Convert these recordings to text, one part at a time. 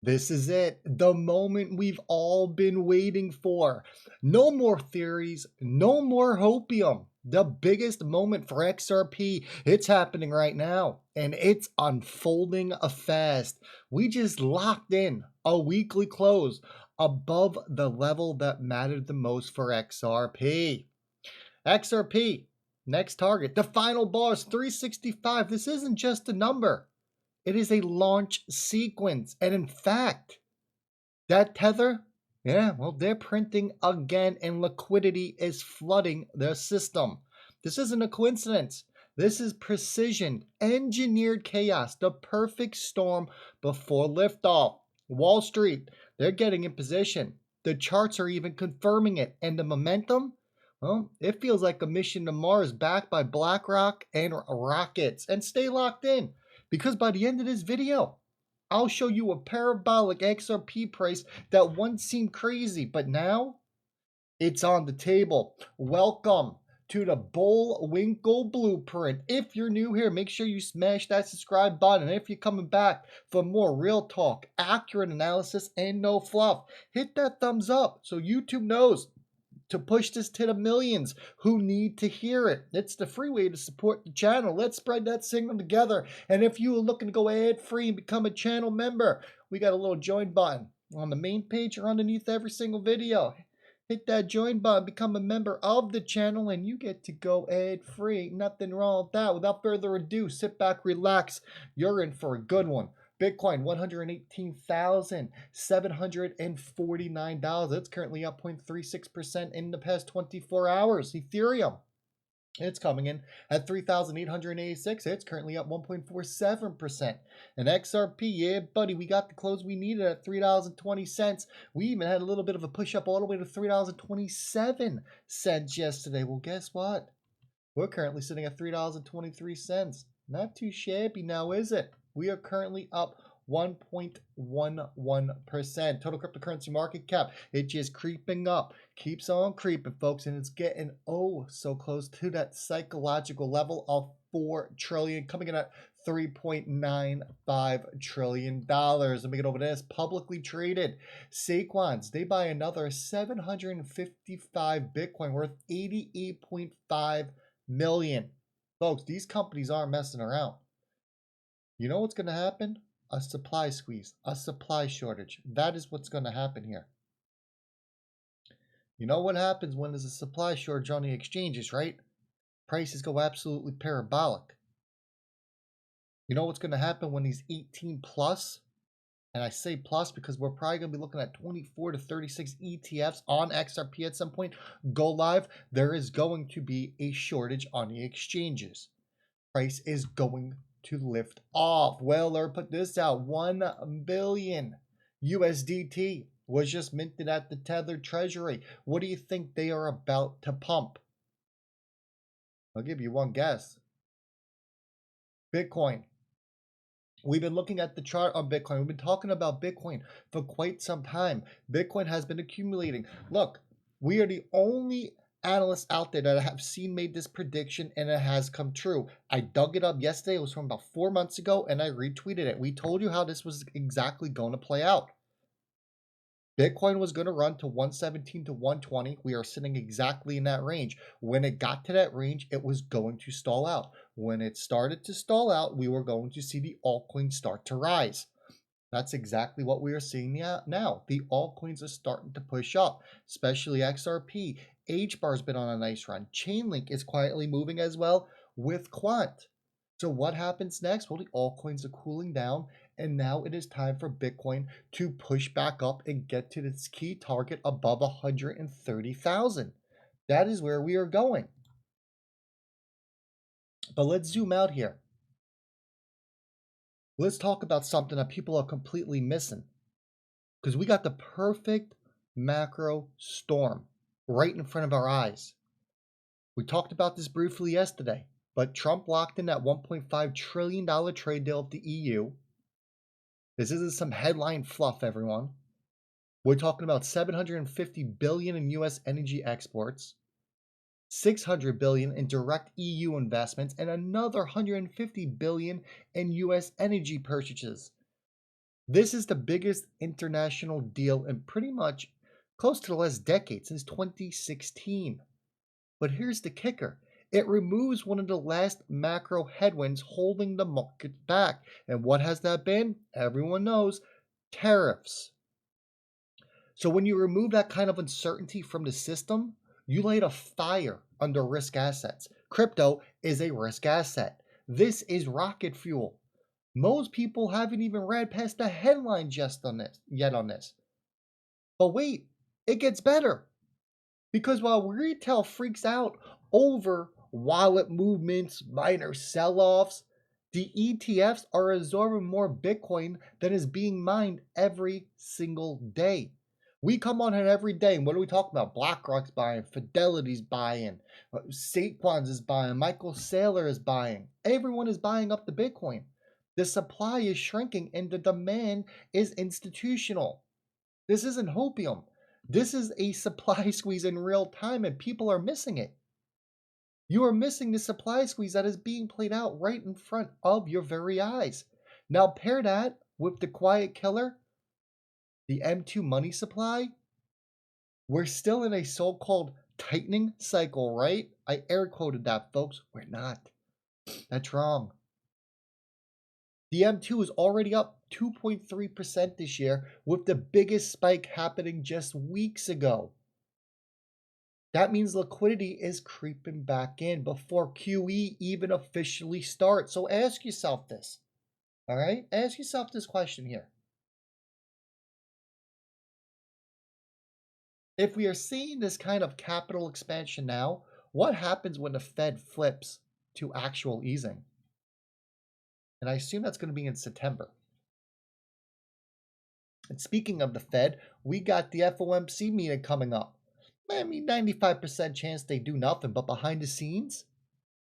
This is it, the moment we've all been waiting for. No more theories, no more hopium. The biggest moment for XRP, it's happening right now, and it's unfolding fast. We just locked in a weekly close above the level that mattered the most for XRP. XRP, next target, the final bar is 365. This isn't just a number. It is a launch sequence. And in fact, that tether, yeah, well, they're printing again and liquidity is flooding their system. This isn't a coincidence. This is precision, engineered chaos, the perfect storm before liftoff. Wall Street, they're getting in position. The charts are even confirming it. And the momentum, well, it feels like a mission to Mars backed by BlackRock and rockets. And stay locked in because by the end of this video, I'll show you a parabolic XRP price that once seemed crazy, but now it's on the table. Welcome to the Bullwinkle Blueprint. If you're new here, make sure you smash that subscribe button. And if you're coming back for more real talk, accurate analysis, and no fluff, hit that thumbs up so YouTube knows to push this to the millions who need to hear it. It's the free way to support the channel. Let's spread that signal together. And if you are looking to go ad-free and become a channel member, we got a little join button on the main page or underneath every single video. Hit that join button, become a member of the channel, and you get to go ad-free. Nothing wrong with that. Without further ado, sit back, relax. You're in for a good one. Bitcoin, $118,749. It's currently up 0.36% in the past 24 hours. Ethereum, it's coming in at 3,886. It's currently up 1.47%. And XRP, yeah, buddy, we got the close we needed at $3.20. We even had a little bit of a push up all the way to $3.27 yesterday. Well, guess what? We're currently sitting at $3.23. Not too shabby now, is it? We are currently up 1.11%. Total cryptocurrency market cap, it just creeping up. Keeps on creeping, folks, and it's getting oh so close to that psychological level of $4 trillion, coming in at $3.95 trillion. Let me get over this. Publicly traded Saquons, they buy another 755 Bitcoin worth 88.5 million. Folks, these companies aren't messing around. You know what's going to happen? A supply squeeze, a supply shortage. That is what's going to happen here. You know what happens when there's a supply shortage on the exchanges, right? Prices go absolutely parabolic. You know what's going to happen when these 18 plus, and I say plus because we're probably going to be looking at 24 to 36 ETFs on XRP at some point, go live. There is going to be a shortage on the exchanges. Price is going to lift off. Well, or put this out, 1 billion USDT was just minted at the Tether Treasury. What do you think they are about to pump? I'll give you one guess. Bitcoin. We've been looking at the chart on Bitcoin. We've been talking about Bitcoin for quite some time. Bitcoin has been accumulating. Look, we are the only analysts out there that I have seen made this prediction, and it has come true. I dug it up yesterday. It was from about 4 months ago, and I retweeted it. We told you how this was exactly going to play out. Bitcoin was going to run to 117 to 120. We are sitting exactly in that range. When it got to that range, it was going to stall out. When it started to stall out, we were going to see the altcoins start to rise. That's exactly what we are seeing now. The altcoins are starting to push up, especially XRP. HBAR's been on a nice run. Chainlink is quietly moving as well with Quant. So what happens next? Well, the altcoins are cooling down, and now it is time for Bitcoin to push back up and get to its key target above 130,000. That is where we are going. But let's zoom out here. Let's talk about something that people are completely missing, because we got the perfect macro storm right in front of our eyes. We talked about this briefly yesterday, but Trump locked in that $1.5 trillion trade deal with the EU. This isn't some headline fluff, everyone. We're talking about 750 billion in US energy exports, 600 billion in direct EU investments, and another 150 billion in US energy purchases. This is the biggest international deal in pretty much close to the last decade, since 2016. But here's the kicker. It removes one of the last macro headwinds holding the market back. And what has that been? Everyone knows, tariffs. So when you remove that kind of uncertainty from the system, you light a fire under risk assets. Crypto is a risk asset. This is rocket fuel. Most people haven't even read past the headline just on this yet on this. But wait, it gets better. Because while retail freaks out over wallet movements, minor sell-offs, the ETFs are absorbing more Bitcoin than is being mined every single day. We come on here every day, and what are we talking about? BlackRock's buying, Fidelity's buying, Saquon's is buying, Michael Saylor is buying. Everyone is buying up the Bitcoin. The supply is shrinking and the demand is institutional. This isn't hopium. This is a supply squeeze in real time, and people are missing it. You are missing the supply squeeze that is being played out right in front of your very eyes. Now, pair that with the quiet killer, the M2 money supply. We're still in a so called tightening cycle, right? I air quoted that, folks. We're not. That's wrong. The M2 is already up 2.3% this year, with the biggest spike happening just weeks ago. That means liquidity is creeping back in before QE even officially starts. So ask yourself this, all right? Ask yourself this question here. If we are seeing this kind of capital expansion now, what happens when the Fed flips to actual easing? And I assume that's going to be in September. And speaking of the Fed, we got the FOMC meeting coming up. I mean, 95% chance they do nothing, but behind the scenes,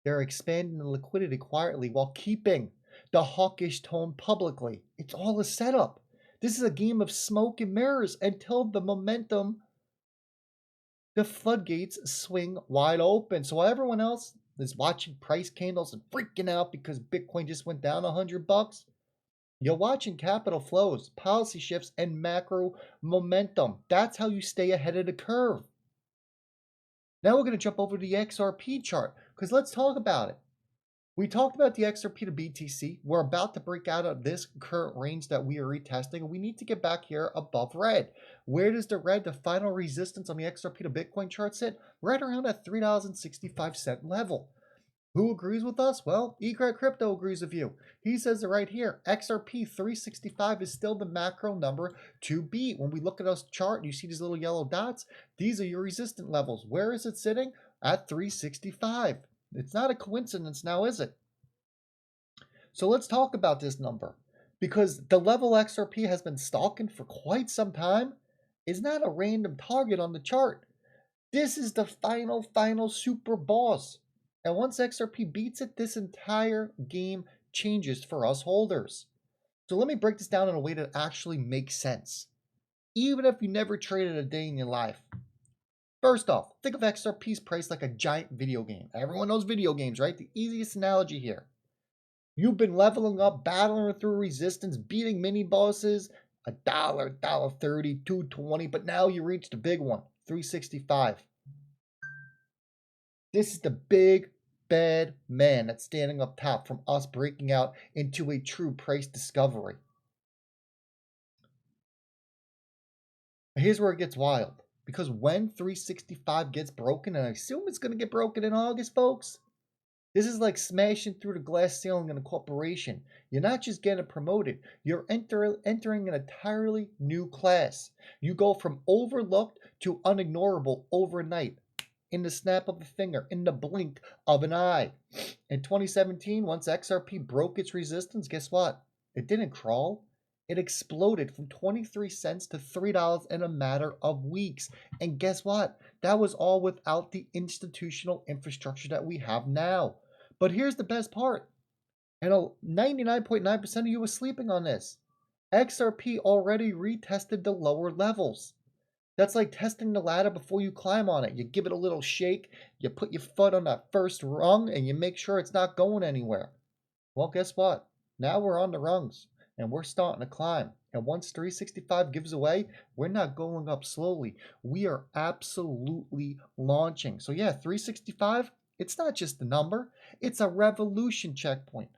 they're expanding the liquidity quietly while keeping the hawkish tone publicly. It's all a setup. This is a game of smoke and mirrors until the momentum, the floodgates swing wide open. So while everyone else is watching price candles and freaking out because Bitcoin just went down $100, you're watching capital flows, policy shifts, and macro momentum. That's how you stay ahead of the curve. Now we're going to jump over to the XRP chart because let's talk about it. We talked about the XRP to BTC. We're about to break out of this current range that we are retesting, and we need to get back here above red. Where does the red, the final resistance on the XRP to Bitcoin chart sit? Right around that $3.65 level. Who agrees with us? Well, Egret Crypto agrees with you. He says it right here. XRP 365 is still the macro number to beat. When we look at this chart and you see these little yellow dots, these are your resistant levels. Where is it sitting? At 365. It's not a coincidence now, is it? So let's talk about this number. Because the level XRP has been stalking for quite some time is not a random target on the chart. This is the final super boss. And once XRP beats it, this entire game changes for us holders. So let me break this down in a way that actually makes sense. Even if you never traded a day in your life. First off, think of XRP's price like a giant video game. Everyone knows video games, right? The easiest analogy here. You've been leveling up, battling through resistance, beating mini bosses, $1, $1.30, $2.20, but now you reach the big one, $3.65. This is the big bad man that's standing up top from us breaking out into a true price discovery. Here's where it gets wild. Because when 365 gets broken, and I assume it's going to get broken in August, folks, this is like smashing through the glass ceiling in a corporation. You're not just getting promoted, you're entering an entirely new class. You go from overlooked to unignorable overnight. In the snap of a finger, in the blink of an eye. In 2017, once XRP broke its resistance, guess what? It didn't crawl. It exploded from 23 cents to $3 in a matter of weeks. And guess what? That was all without the institutional infrastructure that we have now. But here's the best part. And 99.9% of you was sleeping on this. XRP already retested the lower levels. That's like testing the ladder before you climb on it. You give it a little shake, you put your foot on that first rung, and you make sure it's not going anywhere. Well, guess what? Now we're on the rungs. and we're starting to climb. And once 365 gives away, we're not going up slowly. We are absolutely launching. So yeah, 365, it's not just a number, it's a revolution checkpoint.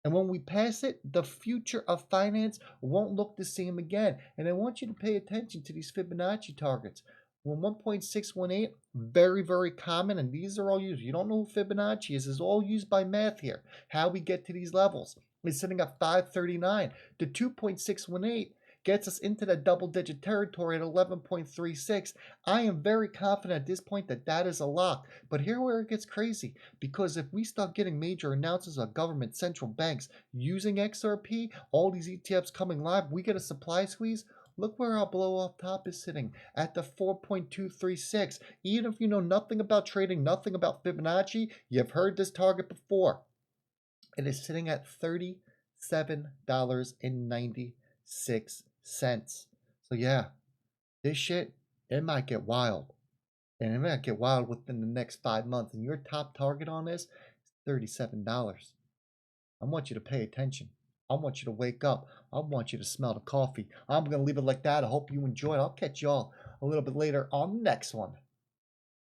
And when we pass it, the future of finance won't look the same again. And I want you to pay attention to these Fibonacci targets. When 1.618, very, very common, and these are all used. You don't know who Fibonacci is all used by math here. How we get to these levels is sitting at 539. The 2.618 gets us into the double-digit territory at 11.36. I am very confident at this point that that is a lock. But here where it gets crazy, because if we start getting major announcements of government central banks using XRP, all these ETFs coming live, we get a supply squeeze. Look where our blow off top is sitting at the 4.236. Even if you know nothing about trading, nothing about Fibonacci, you've heard this target before. It is sitting at $37.96. So yeah, this shit, it might get wild. And it might get wild within the next 5 months. And your top target on this is $37. I want you to pay attention. I want you to wake up. I want you to smell the coffee. I'm going to leave it like that. I hope you enjoyed. I'll catch y'all a little bit later on the next one.